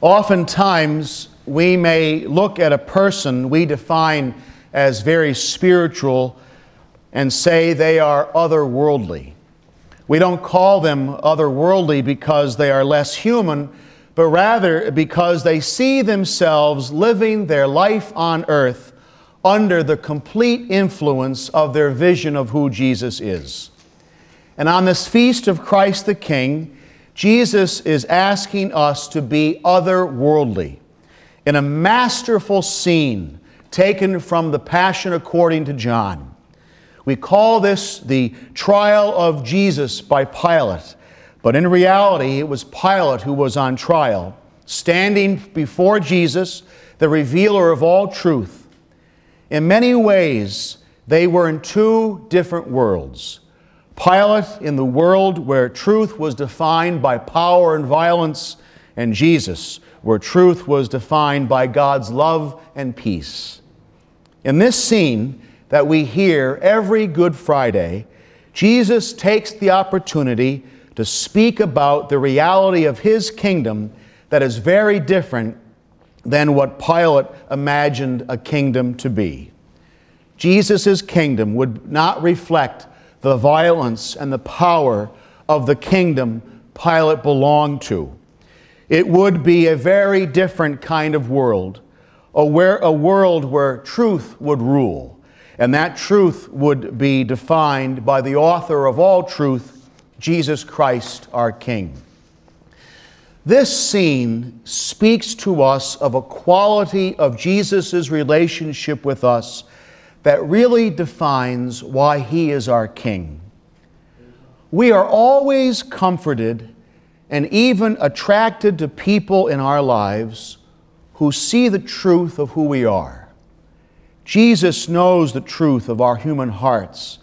Oftentimes, we may look at a person we define as very spiritual and say they are otherworldly. We don't call them otherworldly because they are less human, but rather because they see themselves living their life on earth under the complete influence of their vision of who Jesus is. And on this feast of Christ the King, Jesus is asking us to be otherworldly in a masterful scene taken from the Passion according to John. We call this the trial of Jesus by Pilate, but in reality it was Pilate who was on trial, standing before Jesus, the revealer of all truth. In many ways, they were in two different worlds. Pilate in the world where truth was defined by power and violence, and Jesus where truth was defined by God's love and peace. In this scene that we hear every Good Friday, Jesus takes the opportunity to speak about the reality of His kingdom that is very different than what Pilate imagined a kingdom to be. Jesus' kingdom would not reflect the violence and the power of the kingdom Pilate belonged to. It would be a very different kind of world, a world where truth would rule, and that truth would be defined by the author of all truth, Jesus Christ, our King. This scene speaks to us of a quality of Jesus' relationship with us that really defines why He is our King. We are always comforted and even attracted to people in our lives who see the truth of who we are. Jesus knows the truth of our human hearts,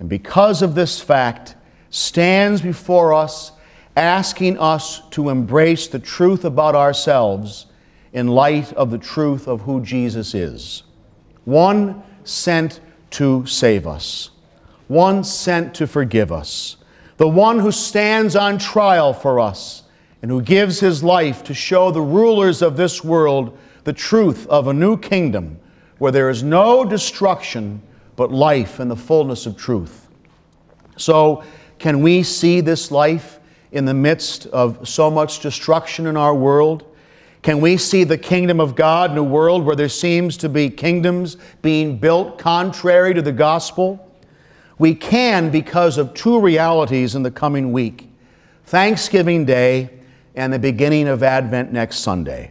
and because of this fact, stands before us asking us to embrace the truth about ourselves in light of the truth of who Jesus is. One sent to save us. One sent to forgive us. The one who stands on trial for us and who gives His life to show the rulers of this world the truth of a new kingdom where there is no destruction but life in the fullness of truth. So, can we see this life in the midst of so much destruction in our world? Can we see the kingdom of God in a world where there seems to be kingdoms being built contrary to the gospel? We can because of two realities in the coming week: Thanksgiving Day and the beginning of Advent next Sunday.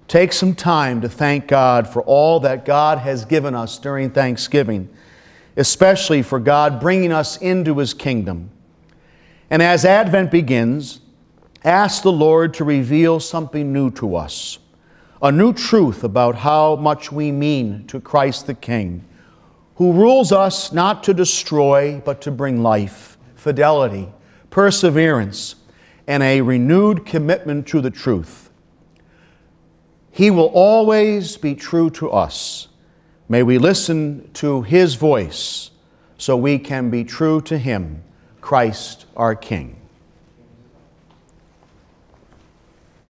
Take some time to thank God for all that God has given us during Thanksgiving, especially for God bringing us into His kingdom. And as Advent begins, ask the Lord to reveal something new to us, a new truth about how much we mean to Christ the King, who rules us not to destroy, but to bring life, fidelity, perseverance, and a renewed commitment to the truth. He will always be true to us. May we listen to His voice so we can be true to Him, Christ our King.